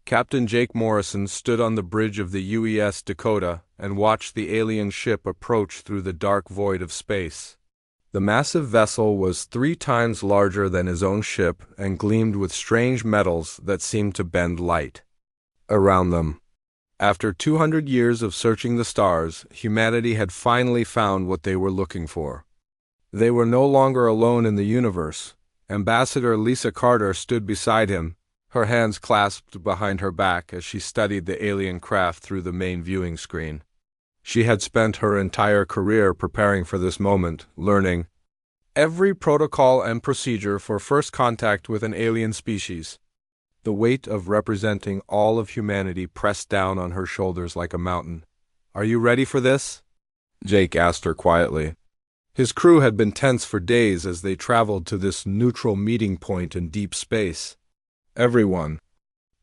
Captain Jake Morrison stood on the bridge of the UES Dakota and watched the alien ship approach through the dark void of space. The massive vessel was 3 times larger than his own ship and gleamed with strange metals that seemed to bend light around them. After 200 years of searching the stars, humanity had finally found what they were looking for. They were no longer alone in the universe. Ambassador Lisa Carter stood beside him, her hands clasped behind her back as she studied the alien craft through the main viewing screen. She had spent her entire career preparing for this moment, learning every protocol and procedure for first contact with an alien species. The weight of representing all of humanity pressed down on her shoulders like a mountain. "Are you ready for this?" Jake asked her quietly. His crew had been tense for days as they traveled to this neutral meeting point in deep space. Everyone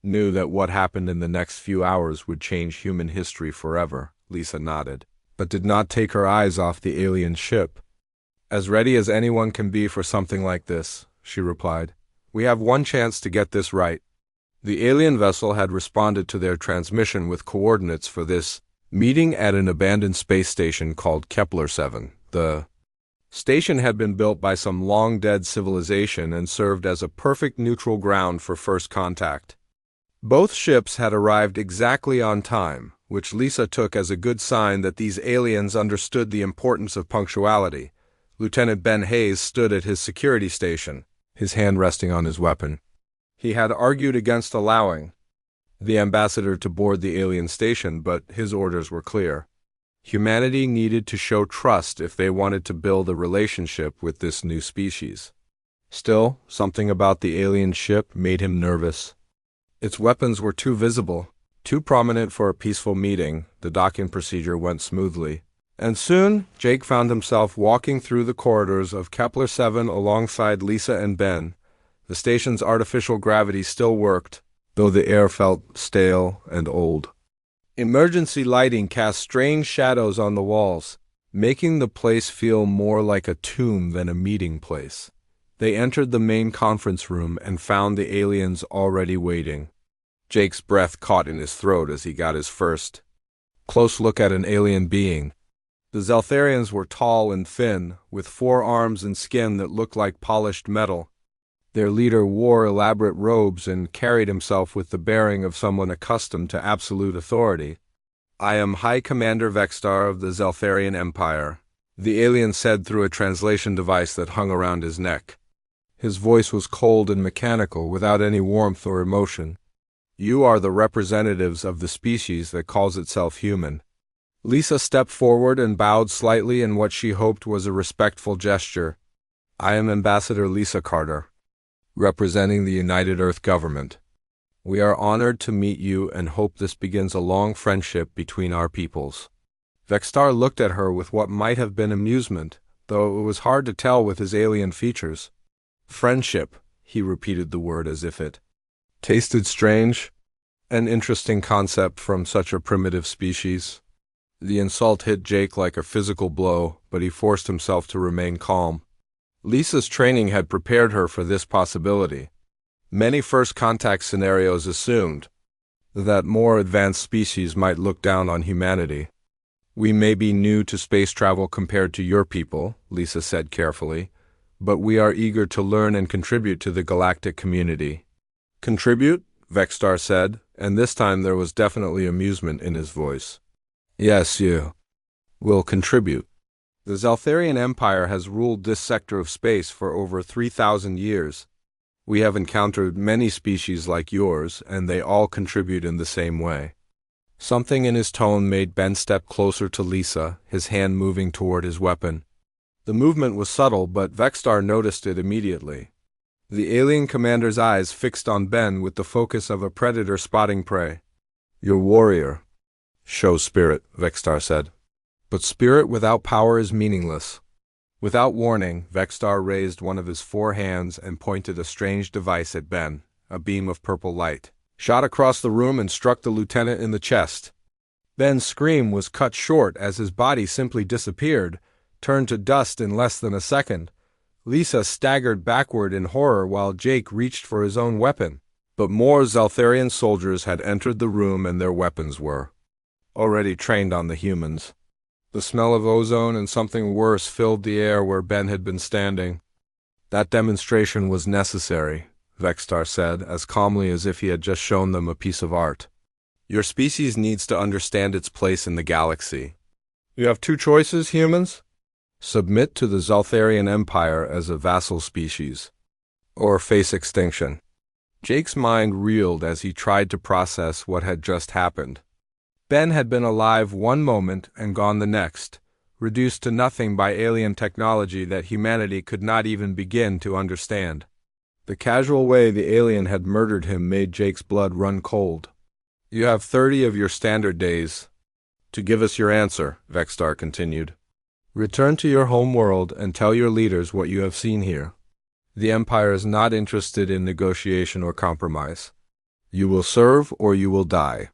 knew that what happened in the next few hours would change human history forever. Lisa nodded, but did not take her eyes off the alien ship. "As ready as anyone can be for something like this," she replied. "We have one chance to get this right." The alien vessel had responded to their transmission with coordinates for this meeting at an abandoned space station called Kepler 7. The station had been built by some long-dead civilization and served as a perfect neutral ground for first contact. Both ships had arrived exactly on time, which Lisa took as a good sign that these aliens understood the importance of punctuality. Lieutenant Ben Hayes stood at his security station, his hand resting on his weapon. He had argued against allowing the ambassador to board the alien station, but his orders were clear. Humanity needed to show trust if they wanted to build a relationship with this new species. Still, something about the alien ship made him nervous. Its weapons were too visible, too prominent for a peaceful meeting. The docking procedure went smoothly, and soon Jake found himself walking through the corridors of Kepler 7 alongside Lisa and Ben. The station's artificial gravity still worked, though the air felt stale and old. Emergency lighting cast strange shadows on the walls, making the place feel more like a tomb than a meeting place. They entered the main conference room and found the aliens already waiting. Jake's breath caught in his throat as he got his first close look at an alien being. The Zeltharians were tall and thin, with 4 arms and skin that looked like polished metal. Their leader wore elaborate robes and carried himself with the bearing of someone accustomed to absolute authority. "I am High Commander Vextar of the Zeltharian Empire," the alien said through a translation device that hung around his neck. His voice was cold and mechanical, without any warmth or emotion. "You are the representatives of the species that calls itself human." Lisa stepped forward and bowed slightly in what she hoped was a respectful gesture. "I am Ambassador Lisa Carter, representing the United Earth government. We are honored to meet you and hope this begins a long friendship between our peoples." Vextar looked at her with what might have been amusement, though it was hard to tell with his alien features. "Friendship," he repeated the word as if it tasted strange. An interesting concept from such a primitive species. The insult hit Jake like a physical blow, but he forced himself to remain calm. Lisa's training had prepared her for this possibility. Many first contact scenarios assumed that more advanced species might look down on humanity. "We may be new to space travel compared to your people," Lisa said carefully, "but we are eager to learn and contribute to the galactic community." "Contribute?" Vextar said, and this time there was definitely amusement in his voice. "Yes, you will contribute. The Zeltharian Empire has ruled this sector of space for over 3,000 years. We have encountered many species like yours, and they all contribute in the same way." Something in his tone made Ben step closer to Lisa, his hand moving toward his weapon. The movement was subtle, but Vextar noticed it immediately. The alien commander's eyes fixed on Ben with the focus of a predator spotting prey. "Your warrior shows spirit," Vextar said. "But spirit without power is meaningless." Without warning, Vextar raised one of his 4 hands and pointed a strange device at Ben. A beam of purple light shot across the room and struck the lieutenant in the chest. Ben's scream was cut short as his body simply disappeared, turned to dust in less than a second. Lisa staggered backward in horror while Jake reached for his own weapon. But more Zaltharian soldiers had entered the room and their weapons were already trained on the humans. The smell of ozone and something worse filled the air where Ben had been standing. That demonstration was necessary, Vextar said, as calmly as if he had just shown them a piece of art. Your species needs to understand its place in the galaxy. You have two choices, humans. Submit to the Zaltharian Empire as a vassal species, or face extinction. Jake's mind reeled as he tried to process what had just happened. Ben had been alive one moment and gone the next, reduced to nothing by alien technology that humanity could not even begin to understand. The casual way the alien had murdered him made Jake's blood run cold. You have 30 of your standard days to give us your answer, Vextar continued. Return to your home world and tell your leaders what you have seen here. The Empire is not interested in negotiation or compromise. You will serve or you will die.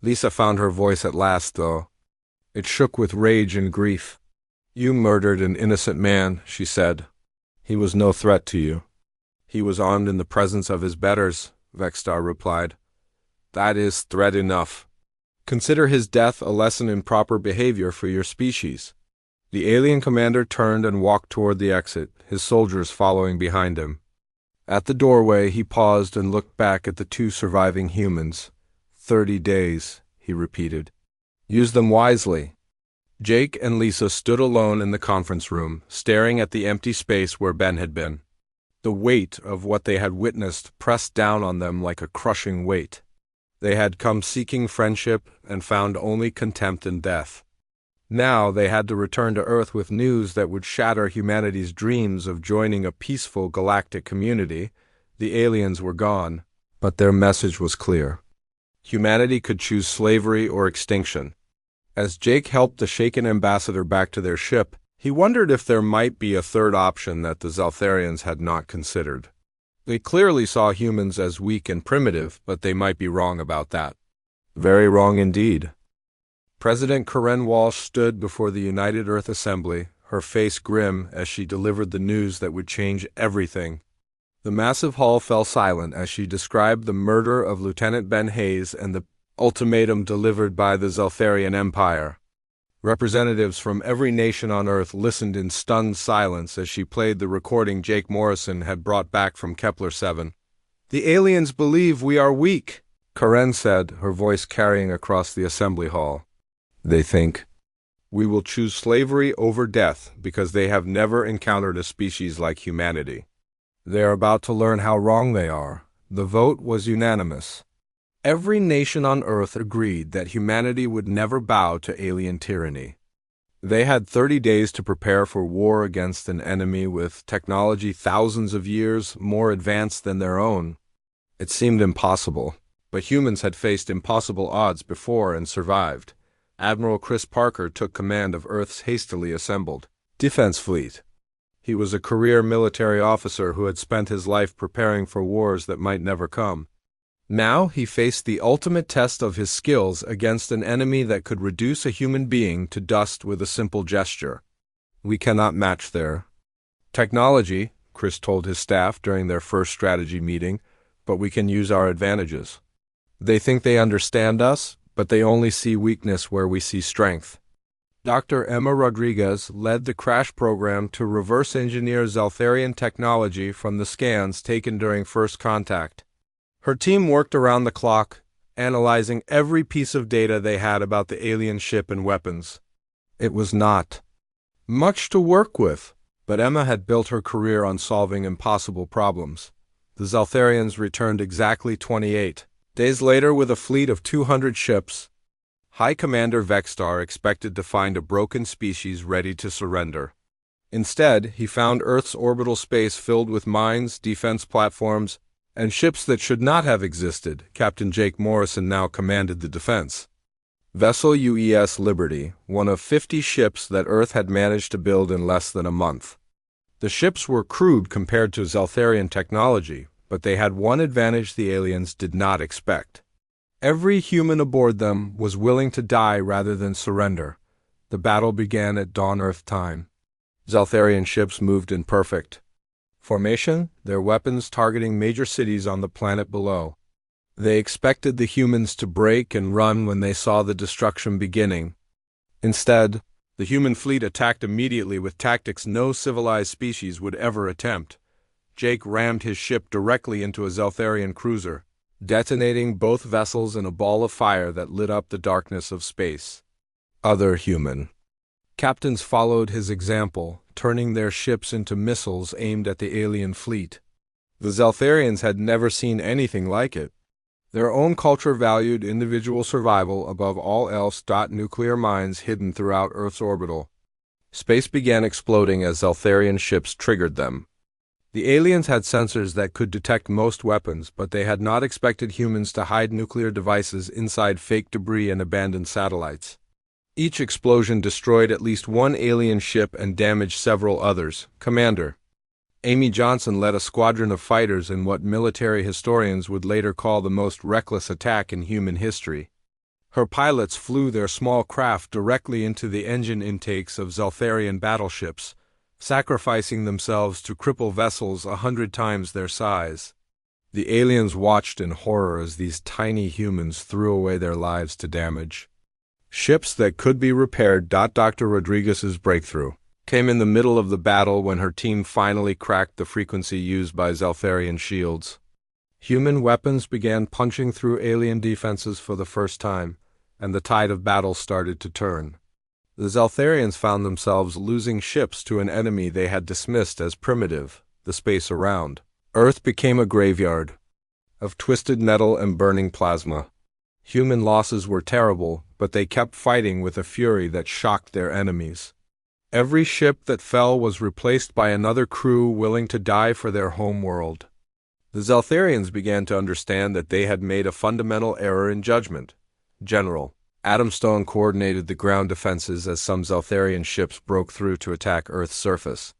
Lisa found her voice at last, though. It shook with rage and grief. You murdered an innocent man, she said. He was no threat to you. He was armed in the presence of his betters, Vextar replied. That is threat enough. Consider his death a lesson in proper behavior for your species. The alien commander turned and walked toward the exit, his soldiers following behind him. At the doorway, he paused and looked back at the two surviving humans. 30 days, he repeated. Use them wisely. Jake and Lisa stood alone in the conference room, staring at the empty space where Ben had been. The weight of what they had witnessed pressed down on them like a crushing weight. They had come seeking friendship and found only contempt and death. Now they had to return to Earth with news that would shatter humanity's dreams of joining a peaceful galactic community. The aliens were gone, but their message was clear. Humanity could choose slavery or extinction. As Jake helped the shaken ambassador back to their ship, he wondered if there might be a third option that the Zaltharians had not considered. They clearly saw humans as weak and primitive, but they might be wrong about that. Very wrong indeed. President Karen Walsh stood before the United Earth Assembly, her face grim as she delivered the news that would change everything. The massive hall fell silent as she described the murder of Lieutenant Ben Hayes and the ultimatum delivered by the Zaltharian Empire. Representatives from every nation on Earth listened in stunned silence as she played the recording Jake Morrison had brought back from Kepler-7. The aliens believe we are weak, Karen said, her voice carrying across the assembly hall. They think we will choose slavery over death because they have never encountered a species like humanity. They are about to learn how wrong they are. The vote was unanimous. Every nation on Earth agreed that humanity would never bow to alien tyranny. They had 30 days to prepare for war against an enemy with technology thousands of years more advanced than their own. It seemed impossible, but humans had faced impossible odds before and survived. Admiral Chris Parker took command of Earth's hastily assembled defense fleet. He was a career military officer who had spent his life preparing for wars that might never come. Now he faced the ultimate test of his skills against an enemy that could reduce a human being to dust with a simple gesture. We cannot match their technology, Chris told his staff during their first strategy meeting, but we can use our advantages. They think they understand us, but they only see weakness where we see strength. Dr. Emma Rodriguez led the crash program to reverse engineer Zaltharian technology from the scans taken during first contact. Her team worked around the clock, analyzing every piece of data they had about the alien ship and weapons. It was not much to work with, but Emma had built her career on solving impossible problems. The Zaltharians returned exactly 28 days later with a fleet of 200 ships. High Commander Vextar expected to find a broken species ready to surrender. Instead, he found Earth's orbital space filled with mines, defense platforms, and ships that should not have existed. Captain Jake Morrison now commanded the defense. Vessel UES Liberty, one of 50 ships that Earth had managed to build in less than a month. The ships were crude compared to Zaltharian technology, but they had one advantage the aliens did not expect. Every human aboard them was willing to die rather than surrender. The battle began at dawn Earth time. Zaltharian ships moved in perfect formation, their weapons targeting major cities on the planet below. They expected the humans to break and run when they saw the destruction beginning. Instead, the human fleet attacked immediately with tactics no civilized species would ever attempt. Jake rammed his ship directly into a Zeltharian cruiser, detonating both vessels in a ball of fire that lit up the darkness of space. Other human captains followed his example, turning their ships into missiles aimed at the alien fleet. The Zeltharians had never seen anything like it. Their own culture valued individual survival above all else. Nuclear mines hidden throughout Earth's orbital. Space began exploding as Zeltharian ships triggered them. The aliens had sensors that could detect most weapons, but they had not expected humans to hide nuclear devices inside fake debris and abandoned satellites. Each explosion destroyed at least one alien ship and damaged several others. Commander Amy Johnson led a squadron of fighters in what military historians would later call the most reckless attack in human history. Her pilots flew their small craft directly into the engine intakes of Zeltharian battleships, sacrificing themselves to cripple vessels 100 times their size. The aliens watched in horror as these tiny humans threw away their lives to damage ships that could be repaired. Dr. Rodriguez's breakthrough came in the middle of the battle when her team finally cracked the frequency used by Zeltharian shields. Human weapons began punching through alien defenses for the first time, and the tide of battle started to turn. The Zeltharians found themselves losing ships to an enemy they had dismissed as primitive. The space around Earth became a graveyard of twisted metal and burning plasma. Human losses were terrible, but they kept fighting with a fury that shocked their enemies. Every ship that fell was replaced by another crew willing to die for their home world. The Zeltharians began to understand that they had made a fundamental error in judgment. General Adamstone coordinated the ground defenses as some Zeltharian ships broke through to attack Earth's surface.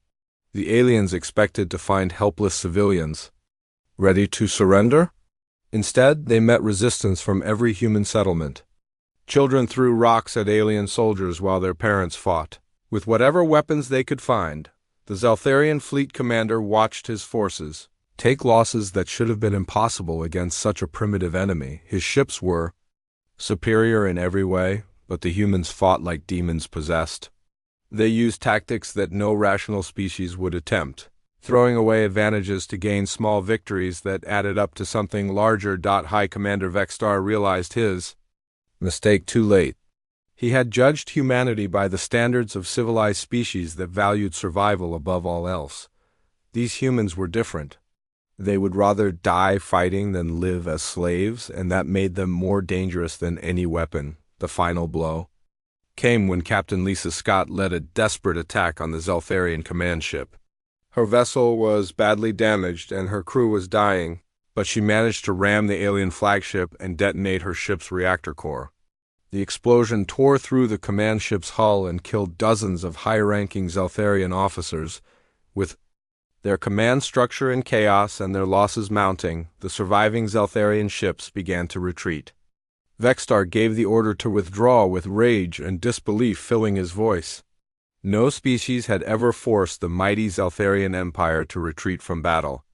The aliens expected to find helpless civilians ready to surrender. Instead, they met resistance from every human settlement. Children threw rocks at alien soldiers while their parents fought with whatever weapons they could find. The Zeltharian fleet commander watched his forces take losses that should have been impossible against such a primitive enemy. His ships were superior in every way, but the humans fought like demons possessed. They used tactics that no rational species would attempt, throwing away advantages to gain small victories that added up to something larger. High Commander Vexstar realized his mistake too late. He had judged humanity by the standards of civilized species that valued survival above all else. These humans were different. They would rather die fighting than live as slaves, and that made them more dangerous than any weapon. The final blow came when Captain Lisa Scott led a desperate attack on the Zeltharian command ship. Her vessel was badly damaged and her crew was dying, but she managed to ram the alien flagship and detonate her ship's reactor core. The explosion tore through the command ship's hull and killed dozens of high-ranking Zeltharian officers. With their command structure in chaos and their losses mounting, the surviving Zeltharian ships began to retreat. Vexstar gave the order to withdraw with rage and disbelief filling his voice. No species had ever forced the mighty Zeltharian Empire to retreat from battle.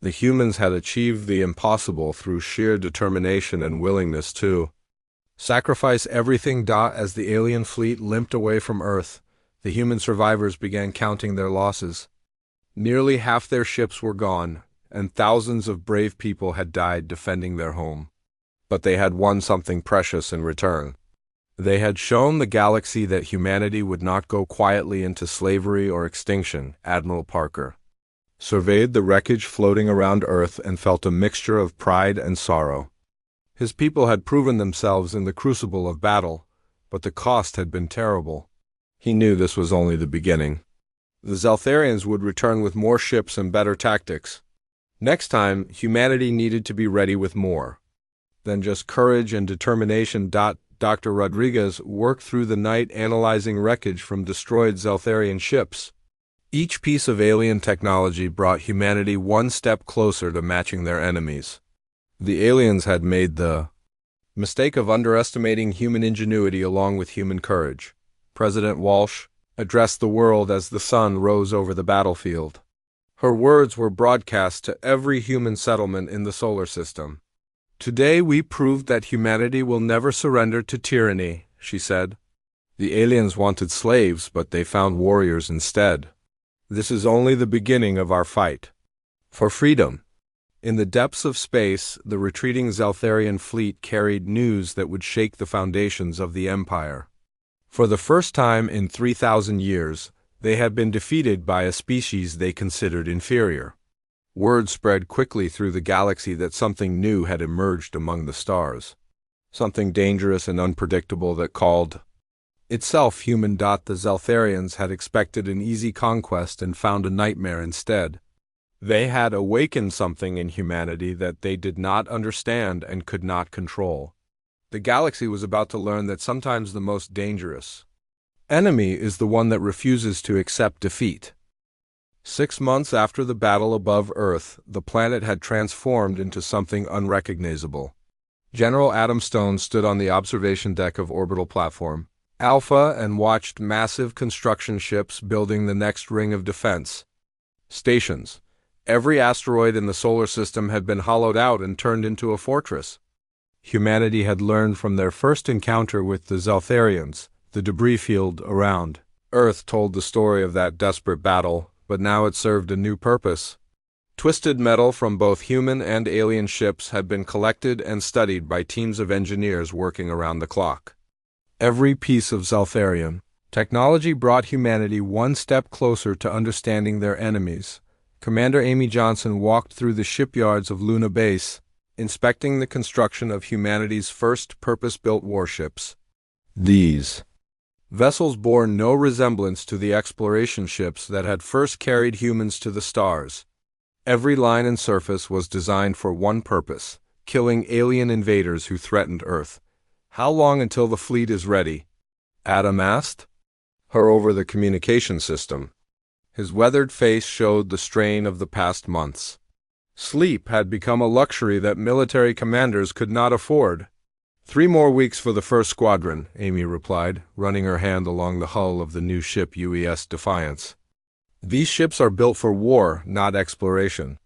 The humans had achieved the impossible through sheer determination and willingness to sacrifice everything. As the alien fleet limped away from Earth, the human survivors began counting their losses. Nearly half their ships were gone, and thousands of brave people had died defending their home. But they had won something precious in return. They had shown the galaxy that humanity would not go quietly into slavery or extinction. Admiral Parker surveyed the wreckage floating around Earth and felt a mixture of pride and sorrow. His people had proven themselves in the crucible of battle, but the cost had been terrible. He knew this was only the beginning. The Zeltharians would return with more ships and better tactics. Next time, humanity needed to be ready with more than just courage and determination. Dr. Rodriguez worked through the night analyzing wreckage from destroyed Zeltharian ships. Each piece of alien technology brought humanity one step closer to matching their enemies. The aliens had made the mistake of underestimating human ingenuity along with human courage. President Walsh addressed the world as the sun rose over the battlefield. Her words were broadcast to every human settlement in the solar system. Today we proved that humanity will never surrender to tyranny, she said. The aliens wanted slaves, but they found warriors instead. This is only the beginning of our fight. For freedom. In the depths of space, the retreating Zeltharian fleet carried news that would shake the foundations of the Empire. For the first time in 3,000 years, they had been defeated by a species they considered inferior. Word spread quickly through the galaxy that something new had emerged among the stars. Something dangerous and unpredictable that called itself human. The Zeltharians had expected an easy conquest and found a nightmare instead. They had awakened something in humanity that they did not understand and could not control. The galaxy was about to learn that sometimes the most dangerous enemy is the one that refuses to accept defeat. 6 months after the battle above Earth, the planet had transformed into something unrecognizable. General Adam Stone stood on the observation deck of Orbital Platform Alpha and watched massive construction ships building the next ring of defense stations. Every asteroid in the solar system had been hollowed out and turned into a fortress. Humanity had learned from their first encounter with the Zeltharians. The debris field around Earth told the story of that desperate battle, but now it served a new purpose. Twisted metal from both human and alien ships had been collected and studied by teams of engineers working around the clock. Every piece of Zeltharian technology brought humanity one step closer to understanding their enemies. Commander Amy Johnson walked through the shipyards of Luna Base, inspecting the construction of humanity's first purpose-built warships. These vessels bore no resemblance to the exploration ships that had first carried humans to the stars. Every line and surface was designed for one purpose: killing alien invaders who threatened Earth. "How long until the fleet is ready?" Adam asked her over the communication system. His weathered face showed the strain of the past months. Sleep had become a luxury that military commanders could not afford. 3 more weeks for the first squadron, Amy replied, running her hand along the hull of the new ship UES Defiance. These ships are built for war, not exploration.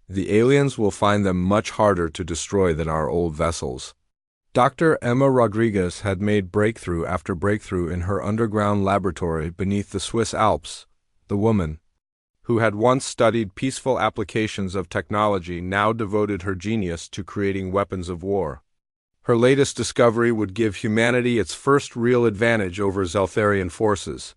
The aliens will find them much harder to destroy than our old vessels. Dr. Emma Rodriguez had made breakthrough after breakthrough in her underground laboratory beneath the Swiss Alps. The woman, who had once studied peaceful applications of technology, now devoted her genius to creating weapons of war. Her latest discovery would give humanity its first real advantage over Zeltharian forces.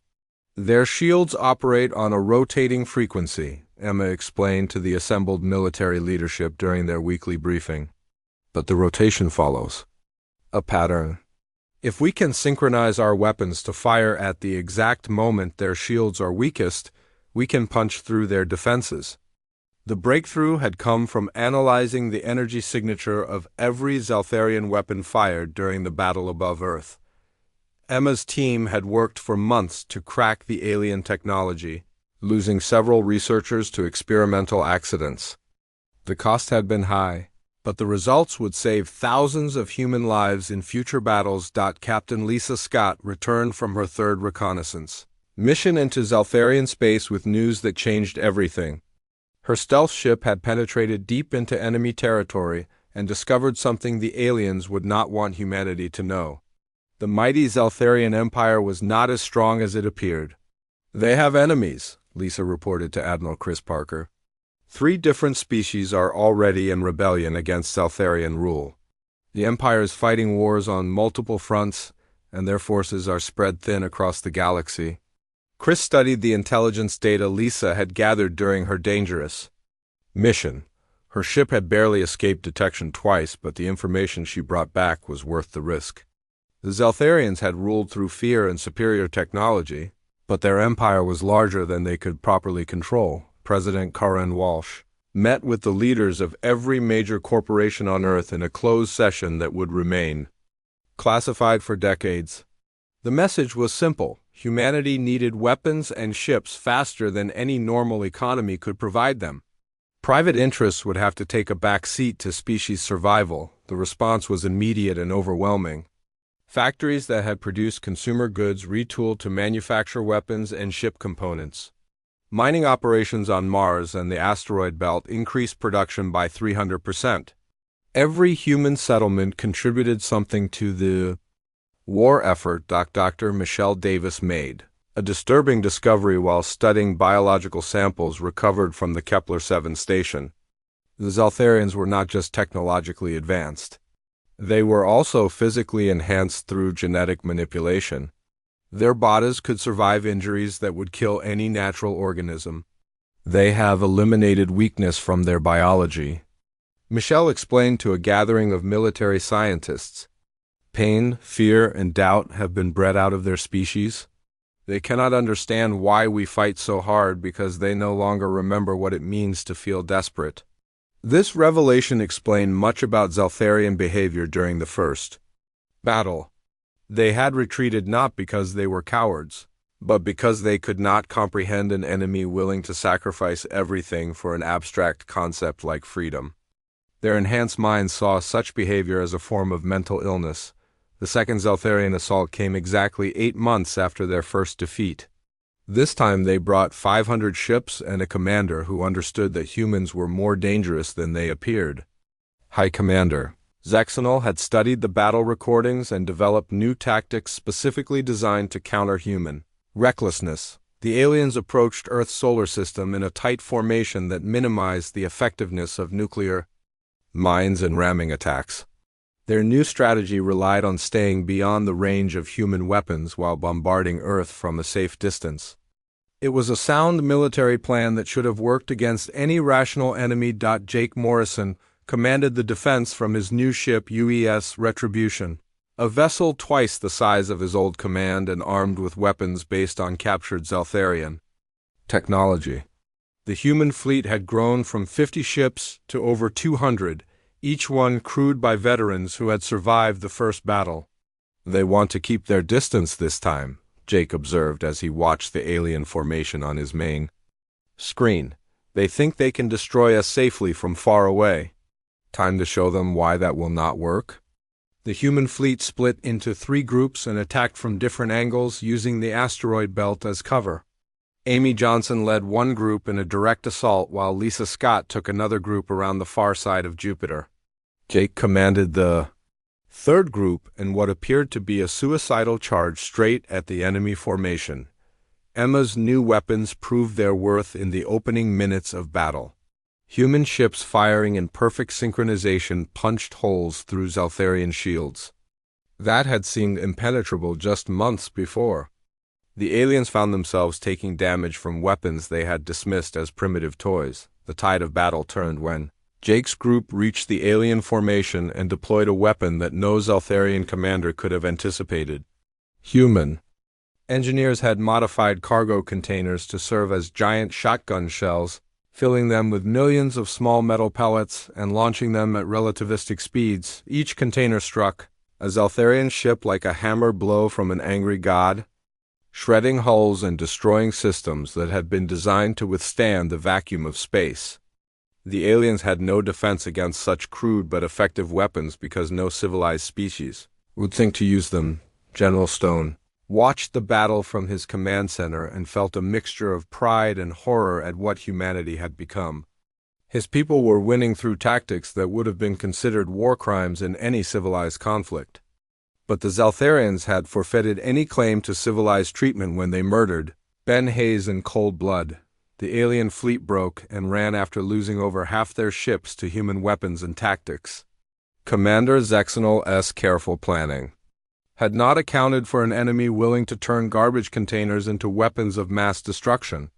Their shields operate on a rotating frequency, Emma explained to the assembled military leadership during their weekly briefing. But the rotation follows a pattern. If we can synchronize our weapons to fire at the exact moment their shields are weakest, we can punch through their defenses. The breakthrough had come from analyzing the energy signature of every Zeltharian weapon fired during the battle above Earth. Emma's team had worked for months to crack the alien technology, losing several researchers to experimental accidents. The cost had been high, but the results would save thousands of human lives in future battles. Captain Lisa Scott returned from her third reconnaissance mission into Zeltharian space with news that changed everything. Her stealth ship had penetrated deep into enemy territory and discovered something the aliens would not want humanity to know. The mighty Zeltharian Empire was not as strong as it appeared. "They have enemies," Lisa reported to Admiral Chris Parker. 3 different species are already in rebellion against Zeltharian rule. The Empire is fighting wars on multiple fronts, and their forces are spread thin across the galaxy. Chris studied the intelligence data Lisa had gathered during her dangerous mission. Her ship had barely escaped detection twice, but the information she brought back was worth the risk. The Zeltharians had ruled through fear and superior technology, but their empire was larger than they could properly control. President Karen Walsh met with the leaders of every major corporation on Earth in a closed session that would remain classified for decades. The message was simple: humanity needed weapons and ships faster than any normal economy could provide them. Private interests would have to take a back seat to species survival. The response was immediate and overwhelming. Factories that had produced consumer goods retooled to manufacture weapons and ship components. Mining operations on Mars and the asteroid belt increased production by 300%. Every human settlement contributed something to the war effort Dr. Michelle Davis made, a disturbing discovery while studying biological samples recovered from the Kepler-7 station. The Zeltharians were not just technologically advanced. They were also physically enhanced through genetic manipulation. Their bodies could survive injuries that would kill any natural organism. They have eliminated weakness from their biology. Michelle explained to a gathering of military scientists. Pain, fear, and doubt have been bred out of their species. They cannot understand why we fight so hard because they no longer remember what it means to feel desperate. This revelation explained much about Zeltharian behavior during the first battle. They had retreated not because they were cowards, but because they could not comprehend an enemy willing to sacrifice everything for an abstract concept like freedom. Their enhanced minds saw such behavior as a form of mental illness. The second Zeltharian assault came exactly 8 months after their first defeat. This time they brought 500 ships and a commander who understood that humans were more dangerous than they appeared. High Commander Zexanol had studied the battle recordings and developed new tactics specifically designed to counter human recklessness. The aliens approached Earth's solar system in a tight formation that minimized the effectiveness of nuclear mines and ramming attacks. Their new strategy relied on staying beyond the range of human weapons while bombarding Earth from a safe distance. It was a sound military plan that should have worked against any rational enemy. Jake Morrison commanded the defense from his new ship UES Retribution, a vessel twice the size of his old command and armed with weapons based on captured Zeltharian technology. The human fleet had grown from 50 ships to over 200, each one crewed by veterans who had survived the first battle. They want to keep their distance this time, Jake observed as he watched the alien formation on his main screen. They think they can destroy us safely from far away. Time to show them why that will not work. The human fleet split into 3 groups and attacked from different angles using the asteroid belt as cover. Amy Johnson led one group in a direct assault while Lisa Scott took another group around the far side of Jupiter. Jake commanded the third group in what appeared to be a suicidal charge straight at the enemy formation. Emma's new weapons proved their worth in the opening minutes of battle. Human ships firing in perfect synchronization punched holes through Zeltharian shields. That had seemed impenetrable just months before. The aliens found themselves taking damage from weapons they had dismissed as primitive toys. The tide of battle turned when Jake's group reached the alien formation and deployed a weapon that no Zeltharian commander could have anticipated. Human engineers had modified cargo containers to serve as giant shotgun shells, filling them with millions of small metal pellets and launching them at relativistic speeds. Each container struck a Zeltharian ship like a hammer blow from an angry god, shredding hulls and destroying systems that had been designed to withstand the vacuum of space. The aliens had no defense against such crude but effective weapons because no civilized species would think to use them. General Stone watched the battle from his command center and felt a mixture of pride and horror at what humanity had become. His people were winning through tactics that would have been considered war crimes in any civilized conflict. But the Zeltharians had forfeited any claim to civilized treatment when they murdered Ben Hayes in cold blood. The alien fleet broke and ran after losing over half their ships to human weapons and tactics. Commander Zexanol's careful planning had not accounted for an enemy willing to turn garbage containers into weapons of mass destruction.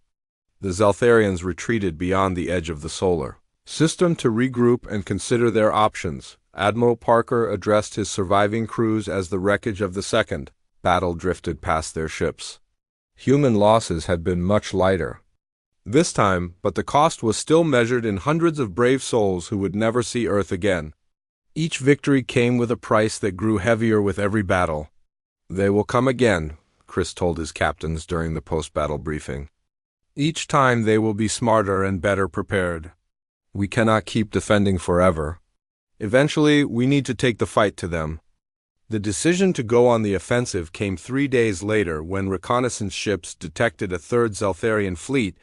The Zeltharians retreated beyond the edge of the solar system to regroup and consider their options. Admiral Parker addressed his surviving crews as the wreckage of the second battle drifted past their ships. Human losses had been much lighter this time, but the cost was still measured in hundreds of brave souls who would never see Earth again. Each victory came with a price that grew heavier with every battle. "They will come again," Chris told his captains during the post-battle briefing. "Each time they will be smarter and better prepared. We cannot keep defending forever. Eventually, we need to take the fight to them." The decision to go on the offensive came 3 days later when reconnaissance ships detected a third Zeltharian fleet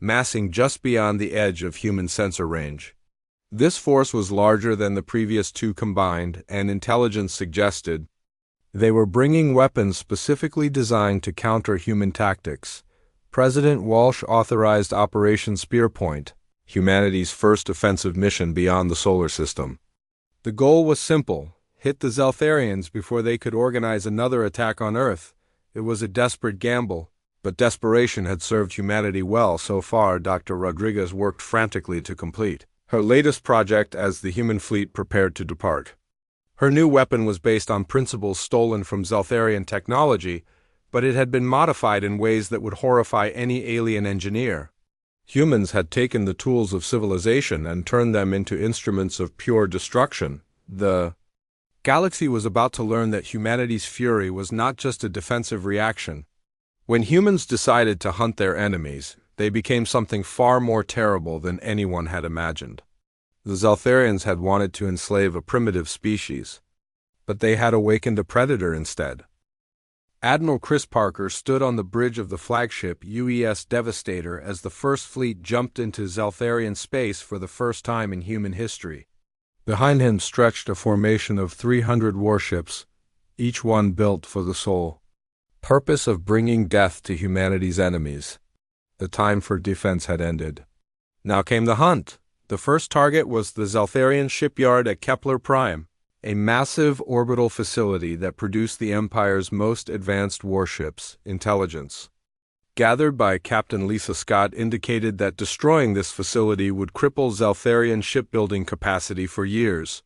massing just beyond the edge of human sensor range. This force was larger than the previous two combined, and intelligence suggested they were bringing weapons specifically designed to counter human tactics. President Walsh authorized Operation Spearpoint, humanity's first offensive mission beyond the solar system. The goal was simple: hit the Zeltharians before they could organize another attack on Earth. It was a desperate gamble, but desperation had served humanity well so far. Dr. Rodriguez worked frantically to complete her latest project as the human fleet prepared to depart. Her new weapon was based on principles stolen from Zeltharian technology, but it had been modified in ways that would horrify any alien engineer. Humans had taken the tools of civilization and turned them into instruments of pure destruction. The galaxy was about to learn that humanity's fury was not just a defensive reaction. When humans decided to hunt their enemies, they became something far more terrible than anyone had imagined. The Zeltharians had wanted to enslave a primitive species, but they had awakened a predator instead. Admiral Chris Parker stood on the bridge of the flagship UES Devastator as the First Fleet jumped into Zeltharian space for the first time in human history. Behind him stretched a formation of 300 warships, each one built for the sole purpose of bringing death to humanity's enemies. The time for defense had ended. Now came the hunt. The first target was the Zeltharian shipyard at Kepler Prime, a massive orbital facility that produced the Empire's most advanced warships. Intelligence gathered by Captain Lisa Scott indicated that destroying this facility would cripple Zeltharian shipbuilding capacity for years.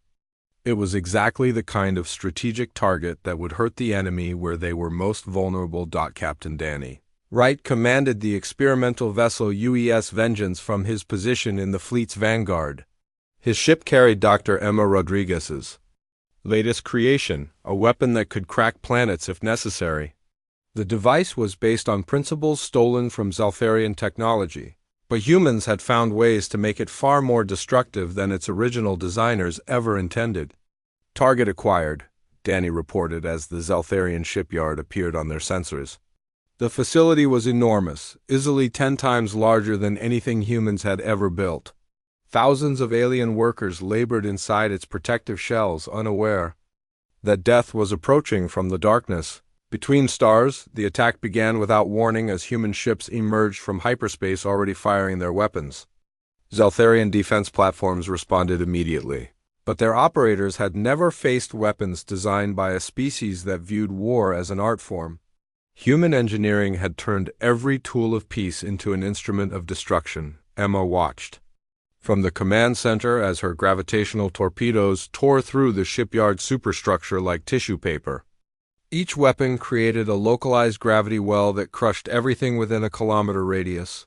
It was exactly the kind of strategic target that would hurt the enemy where they were most vulnerable. Captain Danny Wright commanded the experimental vessel UES Vengeance from his position in the fleet's vanguard. His ship carried Dr. Emma Rodriguez's latest creation, a weapon that could crack planets if necessary. The device was based on principles stolen from Zeltharian technology, but humans had found ways to make it far more destructive than its original designers ever intended. Target acquired, Danny reported as the Zeltharian shipyard appeared on their sensors. The facility was enormous, easily 10 times larger than anything humans had ever built. Thousands of alien workers labored inside its protective shells, unaware that death was approaching from the darkness. Between stars, the attack began without warning as human ships emerged from hyperspace already firing their weapons. Zeltharian defense platforms responded immediately, but their operators had never faced weapons designed by a species that viewed war as an art form. Human engineering had turned every tool of peace into an instrument of destruction. Emma watched from the command center as her gravitational torpedoes tore through the shipyard superstructure like tissue paper. Each weapon created a localized gravity well that crushed everything within a kilometer radius.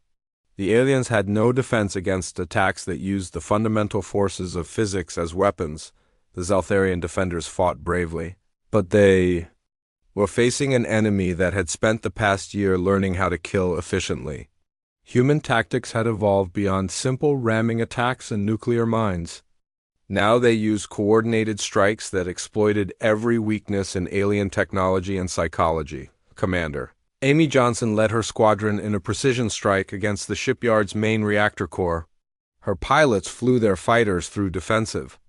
The aliens had no defense against attacks that used the fundamental forces of physics as weapons. The Zeltharian defenders fought bravely, but they were facing an enemy that had spent the past year learning how to kill efficiently. Human tactics had evolved beyond simple ramming attacks and nuclear mines. Now they used coordinated strikes that exploited every weakness in alien technology and psychology. Commander Amy Johnson led her squadron in a precision strike against the shipyard's main reactor core. Her pilots flew their fighters through defensive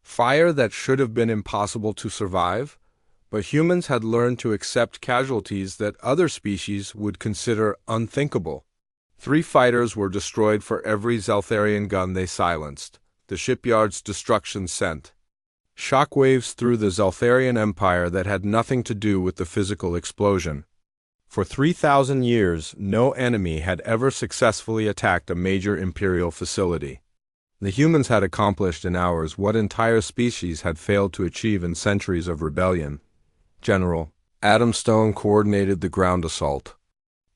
fire that should have been impossible to survive, but humans had learned to accept casualties that other species would consider unthinkable. 3 fighters were destroyed for every Zeltharian gun they silenced. The shipyard's destruction sent shockwaves through the Zeltharian Empire that had nothing to do with the physical explosion. For 3,000 years, no enemy had ever successfully attacked a major Imperial facility. The humans had accomplished in hours what entire species had failed to achieve in centuries of rebellion. General Adam Stone coordinated the ground assault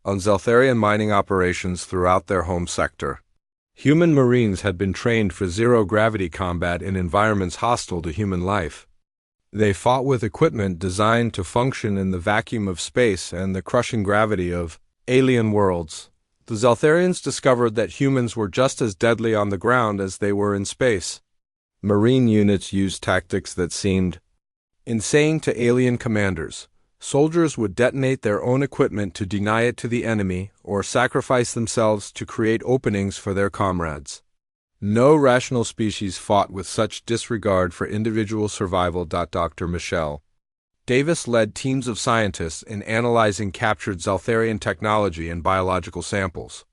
on Zeltharian mining operations throughout their home sector. Human Marines had been trained for zero-gravity combat in environments hostile to human life. They fought with equipment designed to function in the vacuum of space and the crushing gravity of alien worlds. The Zeltharians discovered that humans were just as deadly on the ground as they were in space. Marine units used tactics that seemed insane to alien commanders. Soldiers would detonate their own equipment to deny it to the enemy or sacrifice themselves to create openings for their comrades. No rational species fought with such disregard for individual survival. Dr. Michelle Davis led teams of scientists in analyzing captured Zeltharian technology and biological samples.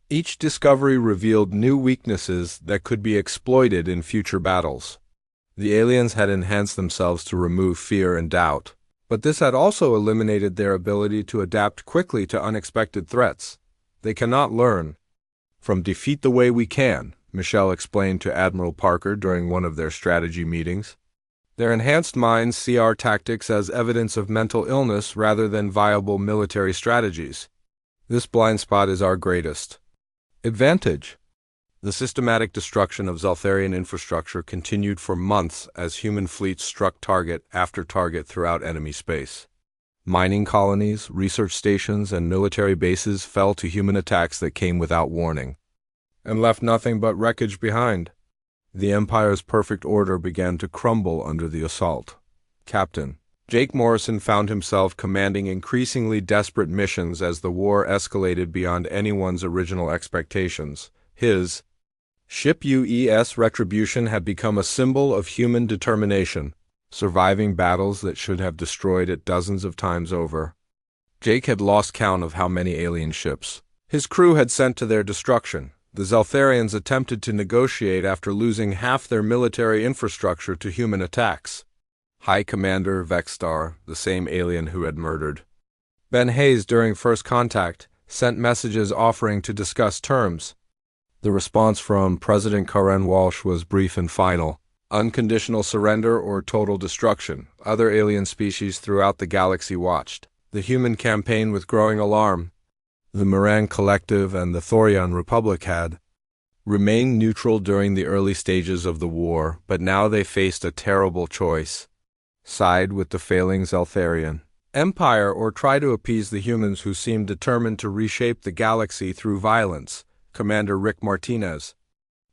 Each discovery revealed new weaknesses that could be exploited in future battles. The aliens had enhanced themselves to remove fear and doubt, but this had also eliminated their ability to adapt quickly to unexpected threats. They cannot learn from defeat the way we can, Michelle explained to Admiral Parker during one of their strategy meetings. Their enhanced minds see our tactics as evidence of mental illness rather than viable military strategies. This blind spot is our greatest advantage. The systematic destruction of Zeltharian infrastructure continued for months as human fleets struck target after target throughout enemy space. Mining colonies, research stations, and military bases fell to human attacks that came without warning and left nothing but wreckage behind. The Empire's perfect order began to crumble under the assault. Captain Jake Morrison found himself commanding increasingly desperate missions as the war escalated beyond anyone's original expectations. His ship UES Retribution had become a symbol of human determination, surviving battles that should have destroyed it dozens of times over. Jake had lost count of how many alien ships his crew had sent to their destruction. The Zeltharians attempted to negotiate after losing half their military infrastructure to human attacks. High Commander Vexstar, the same alien who had murdered Ben Hayes during first contact, sent messages offering to discuss terms. The response from President Karen Walsh was brief and final: unconditional surrender or total destruction. Other alien species throughout the galaxy watched the human campaign with growing alarm. The Moran Collective and the Thorian Republic had remained neutral during the early stages of the war, but now they faced a terrible choice: side with the failing Zeltharian Empire or try to appease the humans who seemed determined to reshape the galaxy through violence. Commander Rick Martinez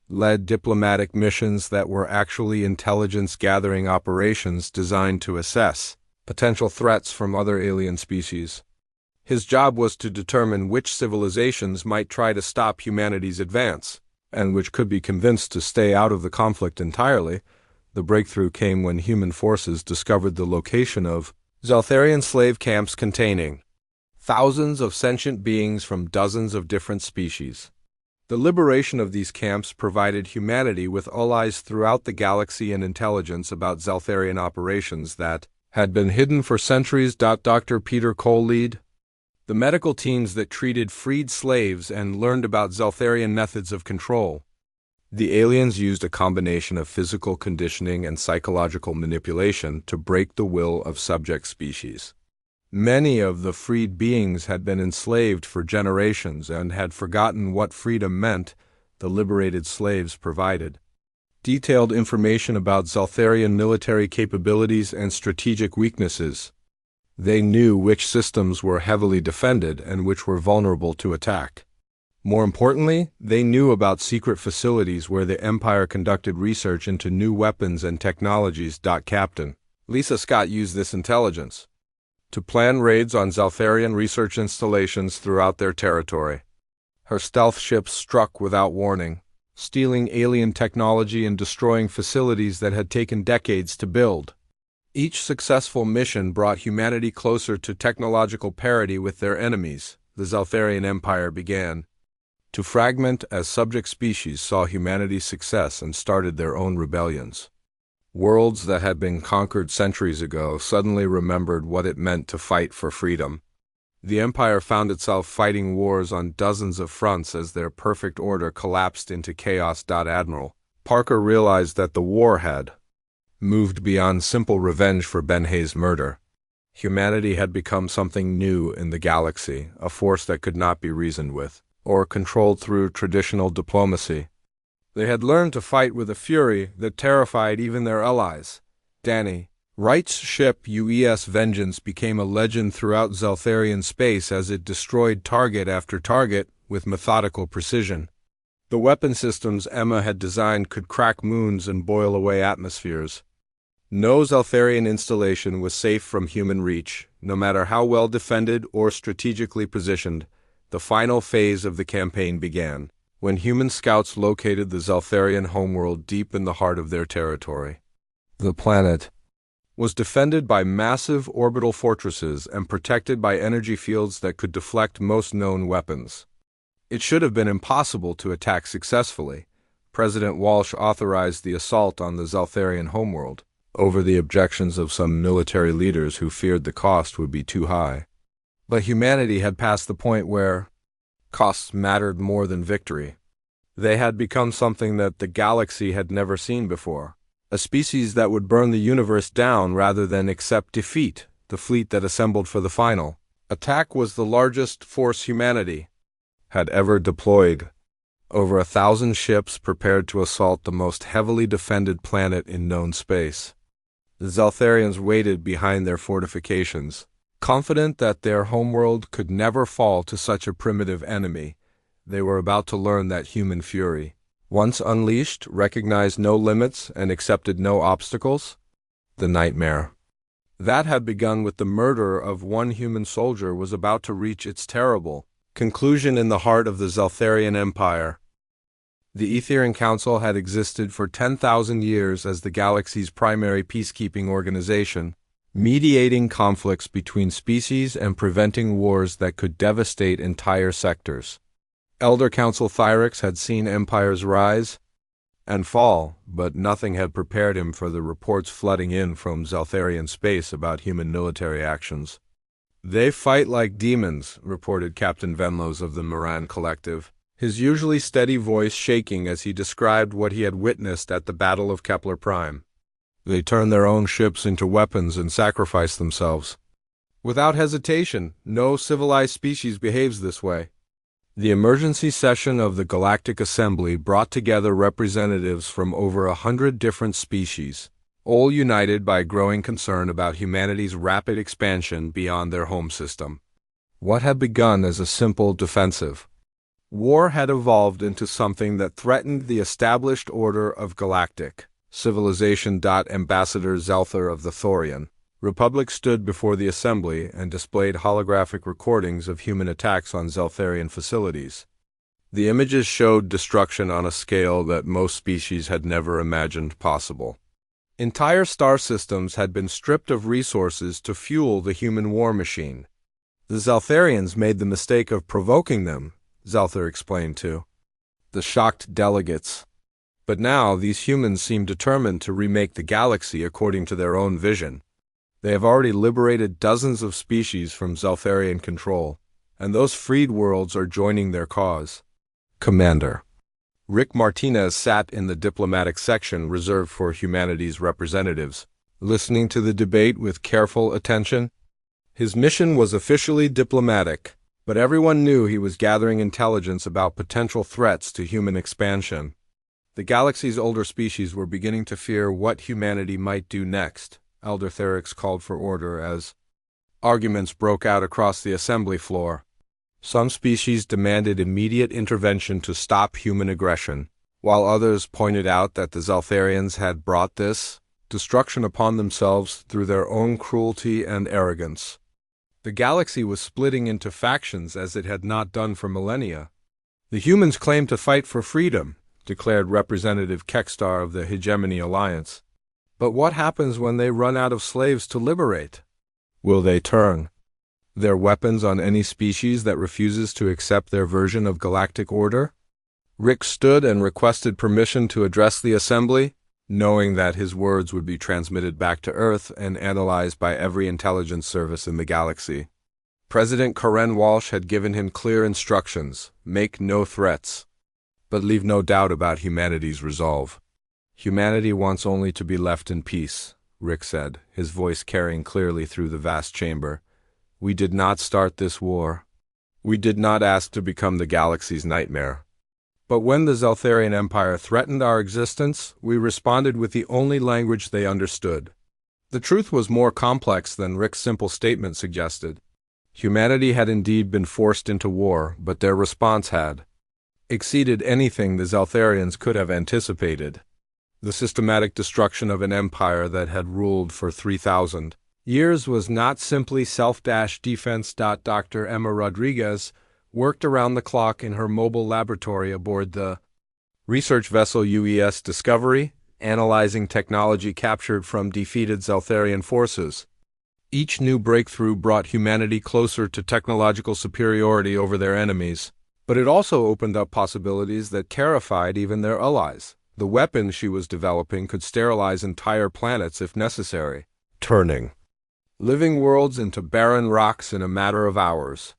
led diplomatic missions that were actually intelligence-gathering operations designed to assess potential threats from other alien species. His job was to determine which civilizations might try to stop humanity's advance, and which could be convinced to stay out of the conflict entirely. The breakthrough came when human forces discovered the location of Zeltharian slave camps containing thousands of sentient beings from dozens of different species. The liberation of these camps provided humanity with allies throughout the galaxy and intelligence about Zeltharian operations that had been hidden for centuries. Dr. Peter Cole led the medical teams that treated freed slaves and learned about Zeltharian methods of control. The aliens used a combination of physical conditioning and psychological manipulation to break the will of subject species. Many of the freed beings had been enslaved for generations and had forgotten what freedom meant. The liberated slaves provided detailed information about Zeltharian military capabilities and strategic weaknesses. They knew which systems were heavily defended and which were vulnerable to attack. More importantly, they knew about secret facilities where the Empire conducted research into new weapons and technologies. Captain Lisa Scott used this intelligence to plan raids on Zeltharian research installations throughout their territory. Her stealth ships struck without warning, stealing alien technology and destroying facilities that had taken decades to build. Each successful mission brought humanity closer to technological parity with their enemies. The Zeltharian Empire began to fragment as subject species saw humanity's success and started their own rebellions. Worlds that had been conquered centuries ago suddenly remembered what it meant to fight for freedom. The Empire found itself fighting wars on dozens of fronts as their perfect order collapsed into chaos. Admiral Parker realized that the war had moved beyond simple revenge for Ben Hayes' murder. Humanity had become something new in the galaxy, a force that could not be reasoned with or controlled through traditional diplomacy. They had learned to fight with a fury that terrified even their allies. Danny Wright's ship UES Vengeance became a legend throughout Zeltharian space as it destroyed target after target with methodical precision. The weapon systems Emma had designed could crack moons and boil away atmospheres. No Zeltharian installation was safe from human reach, no matter how well defended or strategically positioned. The final phase of the campaign began. when human scouts located the Zeltharian homeworld deep in the heart of their territory. The planet was defended by massive orbital fortresses and protected by energy fields that could deflect most known weapons. It should have been impossible to attack successfully. President Walsh authorized the assault on the Zeltharian homeworld, over the objections of some military leaders who feared the cost would be too high. But humanity had passed the point where costs mattered more than victory. They had become something that the galaxy had never seen before. A species that would burn the universe down rather than accept defeat. The fleet that assembled for the final attack was the largest force humanity had ever deployed. Over 1,000 ships prepared to assault the most heavily defended planet in known space. The Zeltharians waited behind their fortifications, confident that their homeworld could never fall to such a primitive enemy. They were about to learn that human fury, once unleashed, recognized no limits and accepted no obstacles. The nightmare that had begun with the murder of one human soldier was about to reach its terrible conclusion in the heart of the Zeltharian Empire. The Etherian Council had existed for 10,000 years as the galaxy's primary peacekeeping organization, mediating conflicts between species and preventing wars that could devastate entire sectors. Elder Council Thyrix had seen empires rise and fall, but nothing had prepared him for the reports flooding in from Zeltharian space about human military actions. "They fight like demons," reported Captain Venlos of the Moran Collective, his usually steady voice shaking as he described what he had witnessed at the Battle of Kepler Prime. "They turn their own ships into weapons and sacrifice themselves. Without hesitation, no civilized species behaves this way." The emergency session of the Galactic Assembly brought together representatives from over 100 different species, all united by growing concern about humanity's rapid expansion beyond their home system. What had begun as a simple defensive war had evolved into something that threatened the established order of galactic civilization. Ambassador Zelther of the Thorian Republic stood before the assembly and displayed holographic recordings of human attacks on Zeltharian facilities. The images showed destruction on a scale that most species had never imagined possible. Entire star systems had been stripped of resources to fuel the human war machine. The Zeltharians made the mistake of provoking them, Zelther explained to the shocked delegates. But now these humans seem determined to remake the galaxy according to their own vision. They have already liberated dozens of species from Zeltharian control, and those freed worlds are joining their cause. Commander Rick Martinez sat in the diplomatic section reserved for humanity's representatives, listening to the debate with careful attention. His mission was officially diplomatic, but everyone knew he was gathering intelligence about potential threats to human expansion. The galaxy's older species were beginning to fear what humanity might do next. Elder Therix called for order as arguments broke out across the assembly floor. Some species demanded immediate intervention to stop human aggression, while others pointed out that the Zeltharians had brought this destruction upon themselves through their own cruelty and arrogance. The galaxy was splitting into factions as it had not done for millennia. "The humans claim to fight for freedom," declared Representative Kekstar of the Hegemony Alliance. "But what happens when they run out of slaves to liberate? Will they turn their weapons on any species that refuses to accept their version of galactic order?" Rick stood and requested permission to address the assembly, knowing that his words would be transmitted back to Earth and analyzed by every intelligence service in the galaxy. President Karen Walsh had given him clear instructions: make no threats, but leave no doubt about humanity's resolve. "Humanity wants only to be left in peace," Rick said, his voice carrying clearly through the vast chamber. "We did not start this war. We did not ask to become the galaxy's nightmare. But when the Zeltharian Empire threatened our existence, we responded with the only language they understood." The truth was more complex than Rick's simple statement suggested. Humanity had indeed been forced into war, but their response had exceeded anything the Zeltharians could have anticipated. The systematic destruction of an empire that had ruled for 3,000 years was not simply self-defense. Dr. Emma Rodriguez worked around the clock in her mobile laboratory aboard the research vessel UES Discovery, analyzing technology captured from defeated Zeltharian forces. Each new breakthrough brought humanity closer to technological superiority over their enemies, but it also opened up possibilities that terrified even their allies. The weapon she was developing could sterilize entire planets if necessary, turning living worlds into barren rocks in a matter of hours.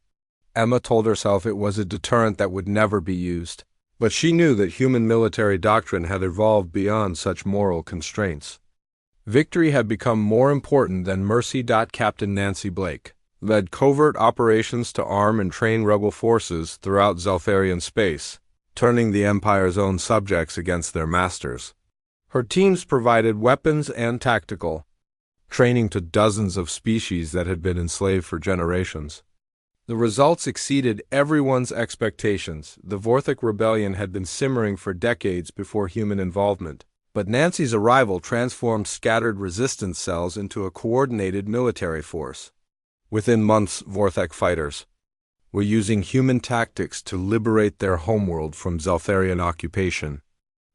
Emma told herself it was a deterrent that would never be used, but she knew that human military doctrine had evolved beyond such moral constraints. Victory had become more important than mercy. Captain Nancy Blake led covert operations to arm and train rebel forces throughout Zeltharian space, turning the Empire's own subjects against their masters. Her teams provided weapons and tactical training to dozens of species that had been enslaved for generations. The results exceeded everyone's expectations. The Vorthik Rebellion had been simmering for decades before human involvement, but Nancy's arrival transformed scattered resistance cells into a coordinated military force. Within months, Vorthik fighters were using human tactics to liberate their homeworld from Zeltharian occupation.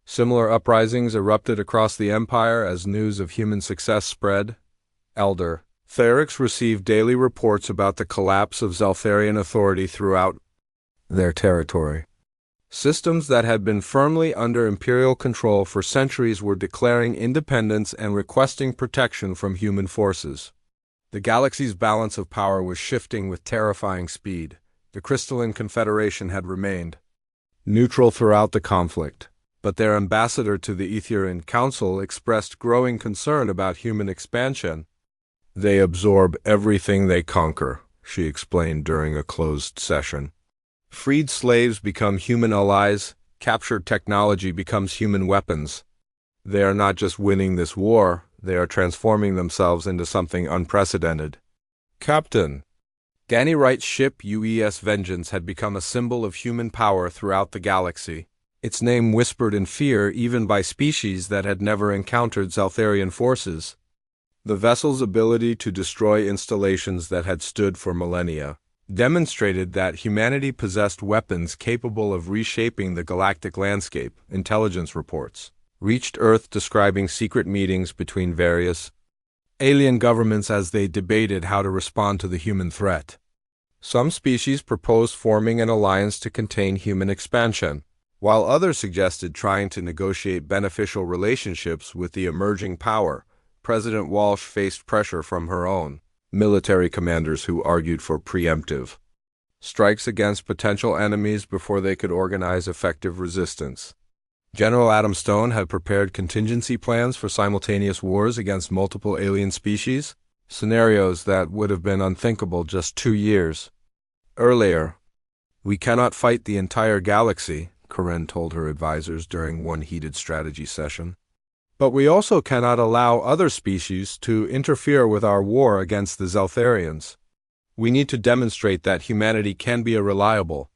Similar uprisings erupted across the Empire as news of human success spread. Elder Therics received daily reports about the collapse of Zeltharian authority throughout their territory. Systems that had been firmly under Imperial control for centuries were declaring independence and requesting protection from human forces. The galaxy's balance of power was shifting with terrifying speed. The Crystalline Confederation had remained neutral throughout the conflict, but their ambassador to the Aetherian Council expressed growing concern about human expansion. "They absorb everything they conquer," she explained during a closed session. "Freed slaves become human allies, captured technology becomes human weapons. They are not just winning this war, they are transforming themselves into something unprecedented." Captain Danny Wright's ship UES Vengeance had become a symbol of human power throughout the galaxy, its name whispered in fear even by species that had never encountered Zeltharian forces. The vessel's ability to destroy installations that had stood for millennia demonstrated that humanity possessed weapons capable of reshaping the galactic landscape. Intelligence reports reached Earth describing secret meetings between various alien governments as they debated how to respond to the human threat. Some species proposed forming an alliance to contain human expansion, while others suggested trying to negotiate beneficial relationships with the emerging power. President Walsh faced pressure from her own military commanders who argued for preemptive strikes against potential enemies before they could organize effective resistance. General Adam Stone had prepared contingency plans for simultaneous wars against multiple alien species, scenarios that would have been unthinkable just 2 years earlier. "We cannot fight the entire galaxy," Karen told her advisors during one heated strategy session. "But we also cannot allow other species to interfere with our war against the Zeltharians. We need to demonstrate that humanity can be a reliable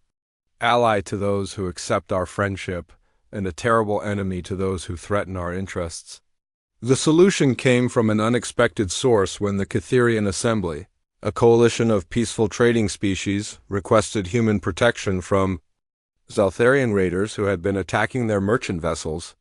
ally to those who accept our friendship and a terrible enemy to those who threaten our interests." The solution came from an unexpected source when the Catherian Assembly, a coalition of peaceful trading species, requested human protection from Zeltharian raiders who had been attacking their merchant vessels.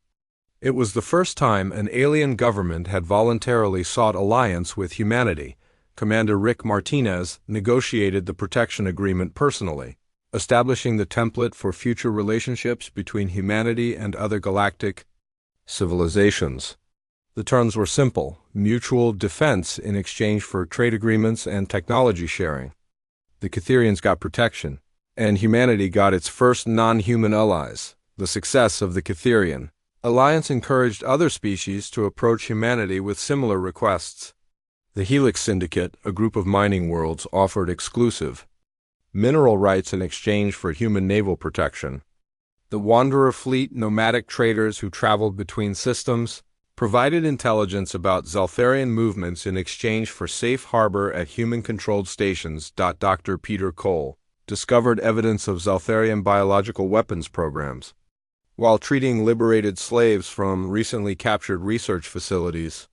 It was the first time an alien government had voluntarily sought alliance with humanity. Commander Rick Martinez negotiated the protection agreement personally, establishing the template for future relationships between humanity and other galactic civilizations. The terms were simple: mutual defense in exchange for trade agreements and technology sharing. The Catherians got protection, and humanity got its first non-human allies. The success of the Catherian alliance encouraged other species to approach humanity with similar requests. The Helix Syndicate, a group of mining worlds, offered exclusive mineral rights in exchange for human naval protection. The Wanderer Fleet, nomadic traders who traveled between systems, provided intelligence about Zeltharian movements in exchange for safe harbor at human-controlled stations. Dr. Peter Cole discovered evidence of Zeltharian biological weapons programs, while treating liberated slaves from recently captured research facilities.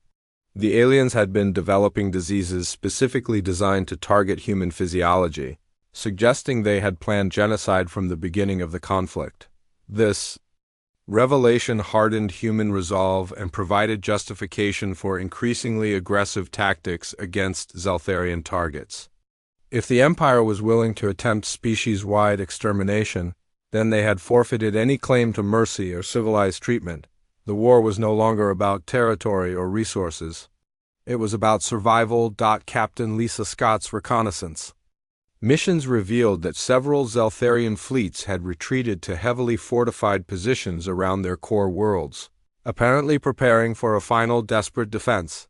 The aliens had been developing diseases specifically designed to target human physiology, suggesting they had planned genocide from the beginning of the conflict. This revelation hardened human resolve and provided justification for increasingly aggressive tactics against Zeltharian targets. If the Empire was willing to attempt species-wide extermination, then they had forfeited any claim to mercy or civilized treatment. The war was no longer about territory or resources. It was about survival. Captain Lisa Scott's reconnaissance missions revealed that several Zeltharian fleets had retreated to heavily fortified positions around their core worlds, apparently preparing for a final desperate defense.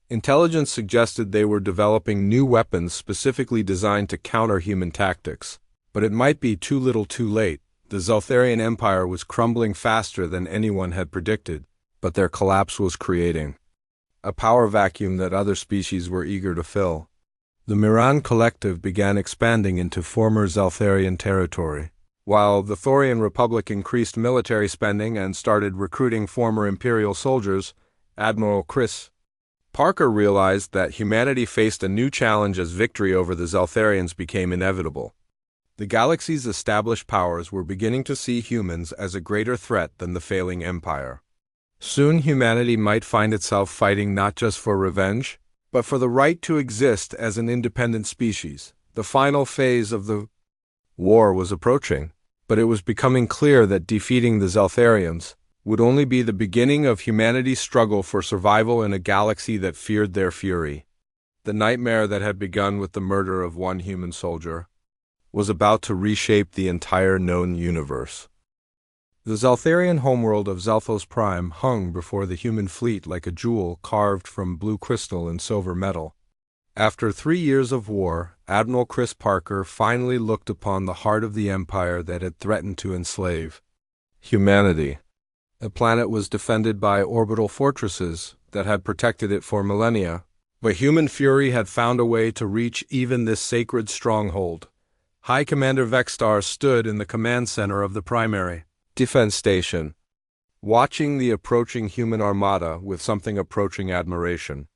Intelligence suggested they were developing new weapons specifically designed to counter human tactics. But it might be too little too late. The Zeltharian Empire was crumbling faster than anyone had predicted, but their collapse was creating a power vacuum that other species were eager to fill. The Miran Collective began expanding into former Zeltharian territory, while the Thorian Republic increased military spending and started recruiting former Imperial soldiers. Admiral Chris Parker realized that humanity faced a new challenge as victory over the Zeltharians became inevitable. The galaxy's established powers were beginning to see humans as a greater threat than the failing Empire. Soon humanity might find itself fighting not just for revenge, but for the right to exist as an independent species. The final phase of the war was approaching, but it was becoming clear that defeating the Zeltharians would only be the beginning of humanity's struggle for survival in a galaxy that feared their fury. The nightmare that had begun with the murder of one human soldier was about to reshape the entire known universe. The Zeltharian homeworld of Zelthos Prime hung before the human fleet like a jewel carved from blue crystal and silver metal. After 3 years of war, Admiral Chris Parker finally looked upon the heart of the Empire that had threatened to enslave humanity. The planet was defended by orbital fortresses that had protected it for millennia, but human fury had found a way to reach even this sacred stronghold. High Commander Vexstar stood in the command center of the primary defense station, watching the approaching human armada with something approaching admiration.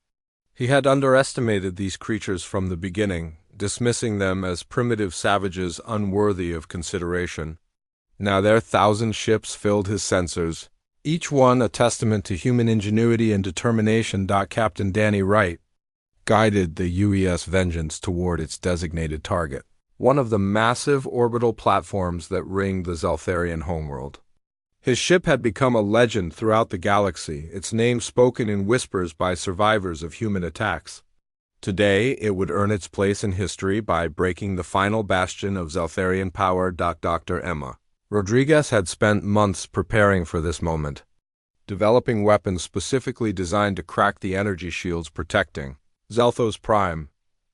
He had underestimated these creatures from the beginning, dismissing them as primitive savages unworthy of consideration. Now their 1,000 ships filled his sensors, each one a testament to human ingenuity and determination. Captain Danny Wright guided the UES Vengeance toward its designated target, one of the massive orbital platforms that ringed the Zeltharian homeworld. His ship had become a legend throughout the galaxy, its name spoken in whispers by survivors of human attacks. Today, it would earn its place in history by breaking the final bastion of Zeltharian power. Dr. Emma Rodriguez had spent months preparing for this moment, developing weapons specifically designed to crack the energy shields protecting Zelthos Prime.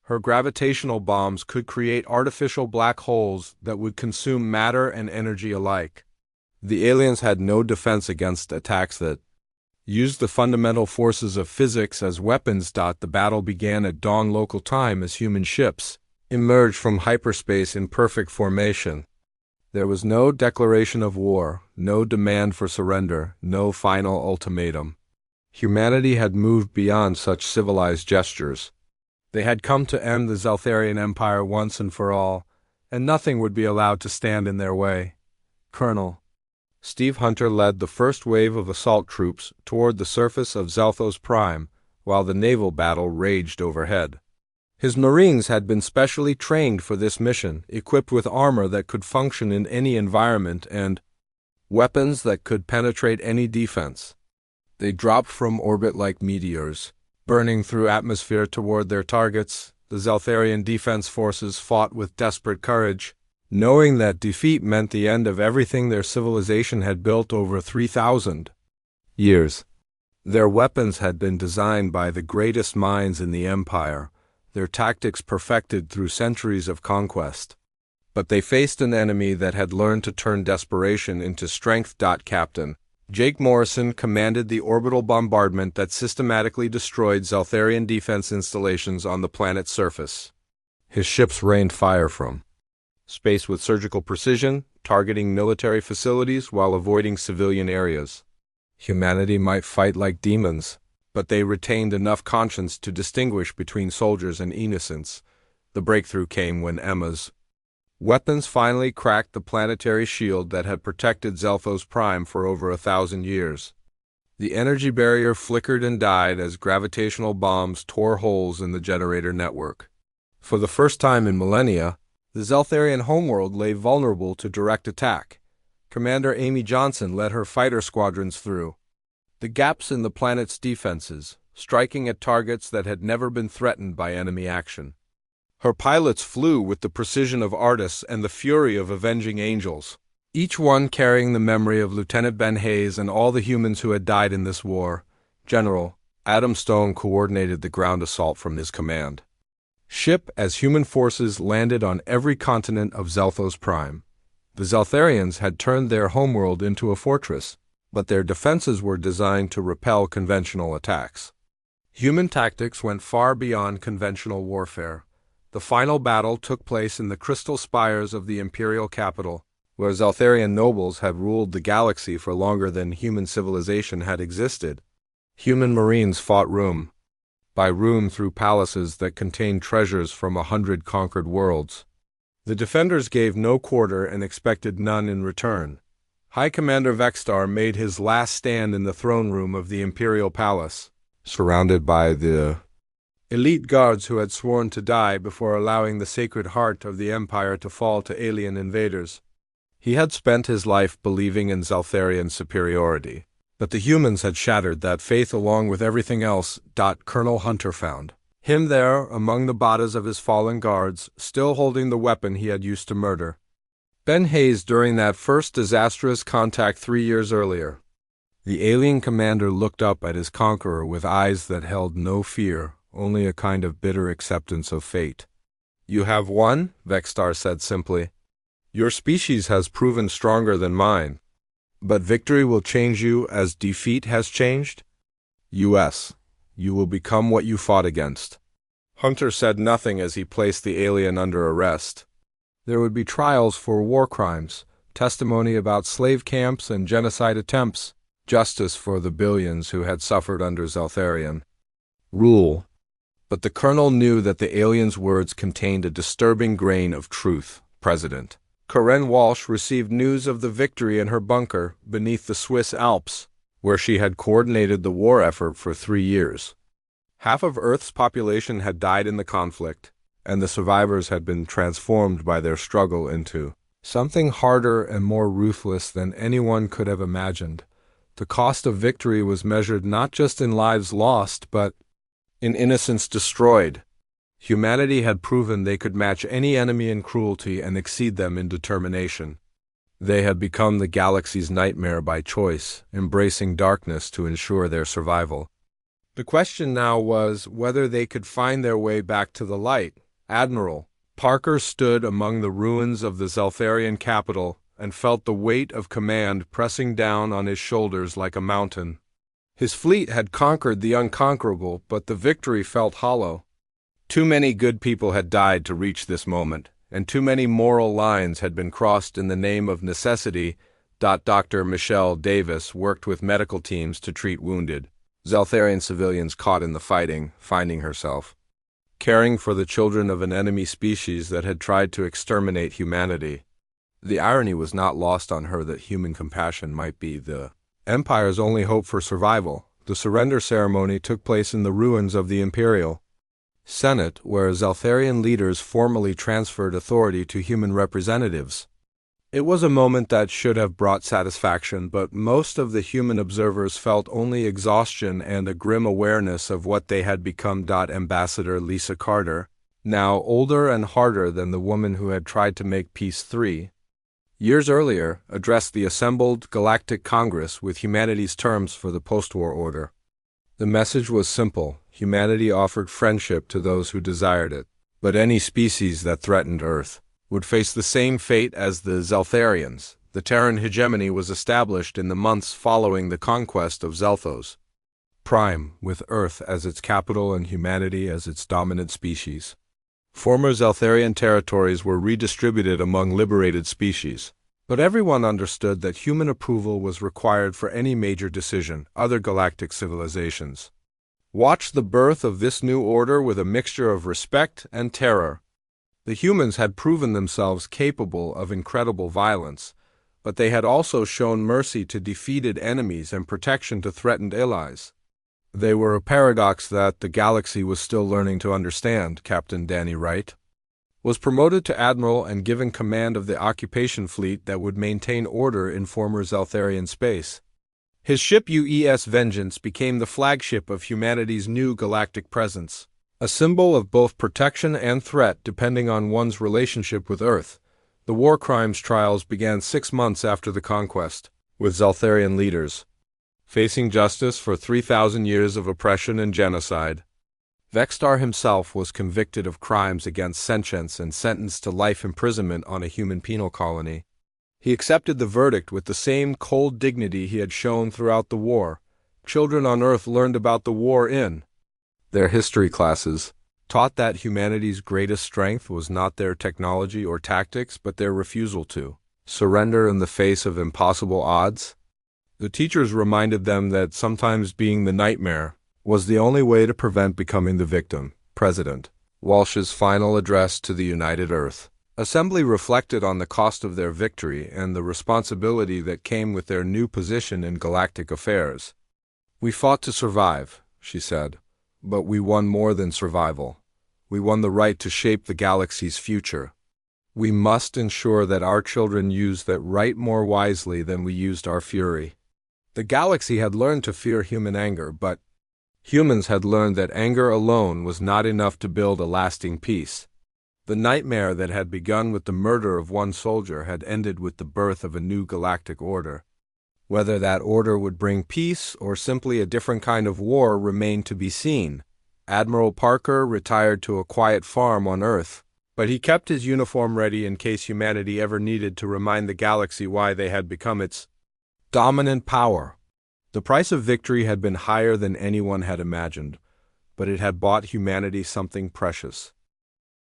Her gravitational bombs could create artificial black holes that would consume matter and energy alike. The aliens had no defense against attacks that used the fundamental forces of physics as weapons. The battle began at dawn local time as human ships emerged from hyperspace in perfect formation. There was no declaration of war, no demand for surrender, no final ultimatum. Humanity had moved beyond such civilized gestures. They had come to end the Zeltharian Empire once and for all, and nothing would be allowed to stand in their way. Colonel Steve Hunter led the first wave of assault troops toward the surface of Zelthos Prime, while the naval battle raged overhead. His Marines had been specially trained for this mission, equipped with armor that could function in any environment and weapons that could penetrate any defense. They dropped from orbit like meteors, burning through atmosphere toward their targets. The Zeltharian defense forces fought with desperate courage, knowing that defeat meant the end of everything their civilization had built over 3,000 years. Their weapons had been designed by the greatest minds in the Empire, their tactics perfected through centuries of conquest. But they faced an enemy that had learned to turn desperation into strength. Captain Jake Morrison commanded the orbital bombardment that systematically destroyed Zeltharian defense installations on the planet's surface. His ships rained fire from space with surgical precision, targeting military facilities while avoiding civilian areas. Humanity might fight like demons, but they retained enough conscience to distinguish between soldiers and innocents. The breakthrough came when Emma's Weapons finally cracked the planetary shield that had protected Zelphos Prime for over 1,000 years. The energy barrier flickered and died as gravitational bombs tore holes in the generator network. For the first time in millennia, the Zeltharian homeworld lay vulnerable to direct attack. Commander Amy Johnson led her fighter squadrons through the gaps in the planet's defenses, striking at targets that had never been threatened by enemy action. Her pilots flew with the precision of artists and the fury of avenging angels, each one carrying the memory of Lieutenant Ben Hayes and all the humans who had died in this war. General Adam Stone coordinated the ground assault from his command. Ship as human forces landed on every continent of Zelphos Prime. The Zeltharians had turned their homeworld into a fortress, but their defenses were designed to repel conventional attacks. Human tactics went far beyond conventional warfare. The final battle took place in the crystal spires of the imperial capital, where Zeltharian nobles had ruled the galaxy for longer than human civilization had existed. Human marines fought room by room through palaces that contained treasures from 100 conquered worlds. The defenders gave no quarter and expected none in return. High Commander Vexstar made his last stand in the throne room of the imperial palace, surrounded by the elite guards who had sworn to die before allowing the sacred heart of the Empire to fall to alien invaders. He had spent his life believing in Zeltharian superiority, but the humans had shattered that faith along with everything else. Colonel Hunter found him there among the bodies of his fallen guards, still holding the weapon he had used to murder Ben Hayes during that first disastrous contact 3 years earlier. The alien commander looked up at his conqueror with eyes that held no fear, only a kind of bitter acceptance of fate. "You have won," Vexstar said simply. "Your species has proven stronger than mine. But victory will change you as defeat has changed. U.S. You will become what you fought against." Hunter said nothing as he placed the alien under arrest. There would be trials for war crimes, testimony about slave camps and genocide attempts, justice for the billions who had suffered under Zeltharian rule. But the colonel knew that the alien's words contained a disturbing grain of truth. President Karen Walsh received news of the victory in her bunker beneath the Swiss Alps, where she had coordinated the war effort for 3 years. Half of Earth's population had died in the conflict, and the survivors had been transformed by their struggle into something harder and more ruthless than anyone could have imagined. The cost of victory was measured not just in lives lost, but in innocence destroyed. Humanity had proven they could match any enemy in cruelty and exceed them in determination. They had become the galaxy's nightmare by choice, embracing darkness to ensure their survival. The question now was whether they could find their way back to the light. Admiral Parker stood among the ruins of the Zeltharian capital and felt the weight of command pressing down on his shoulders like a mountain. His fleet had conquered the unconquerable, but the victory felt hollow. Too many good people had died to reach this moment, and too many moral lines had been crossed in the name of necessity. Dr. Michelle Davis worked with medical teams to treat wounded Zeltharian civilians caught in the fighting, finding herself caring for the children of an enemy species that had tried to exterminate humanity. The irony was not lost on her that human compassion might be the Empire's only hope for survival. The surrender ceremony took place in the ruins of the Imperial Senate, where Zeltharian leaders formally transferred authority to human representatives. It was a moment that should have brought satisfaction, but most of the human observers felt only exhaustion and a grim awareness of what they had become. Ambassador Lisa Carter, now older and harder than the woman who had tried to make peace 3 years earlier, addressed the assembled Galactic Congress with humanity's terms for the post-war order. The message was simple. Humanity offered friendship to those who desired it, but any species that threatened Earth would face the same fate as the Zeltharians. The Terran hegemony was established in the months following the conquest of Zelphos Prime, with Earth as its capital and humanity as its dominant species. Former Zeltharian territories were redistributed among liberated species, but everyone understood that human approval was required for any major decision. Other galactic civilizations watched the birth of this new order with a mixture of respect and terror. The humans had proven themselves capable of incredible violence, but they had also shown mercy to defeated enemies and protection to threatened allies. They were a paradox that the galaxy was still learning to understand. Captain Danny Wright was promoted to admiral and given command of the occupation fleet that would maintain order in former Zeltharian space. His ship UES Vengeance became the flagship of humanity's new galactic presence, a symbol of both protection and threat depending on one's relationship with Earth. The war crimes trials began 6 months after the conquest, with Zeltharian leaders facing justice for 3,000 years of oppression and genocide. Vextar himself was convicted of crimes against sentience and sentenced to life imprisonment on a human penal colony. He accepted the verdict with the same cold dignity he had shown throughout the war. Children on Earth learned about the war in their history classes, taught that humanity's greatest strength was not their technology or tactics, but their refusal to surrender in the face of impossible odds. The teachers reminded them that sometimes being the nightmare was the only way to prevent becoming the victim. President Walsh's final address to the United Earth Assembly reflected on the cost of their victory and the responsibility that came with their new position in galactic affairs. "We fought to survive," she said, "but we won more than survival. We won the right to shape the galaxy's future. We must ensure that our children use that right more wisely than we used our fury." The galaxy had learned to fear human anger, but humans had learned that anger alone was not enough to build a lasting peace. The nightmare that had begun with the murder of one soldier had ended with the birth of a new galactic order. Whether that order would bring peace or simply a different kind of war remained to be seen. Admiral Parker retired to a quiet farm on Earth, but he kept his uniform ready in case humanity ever needed to remind the galaxy why they had become its dominant power. The price of victory had been higher than anyone had imagined, but it had bought humanity something precious.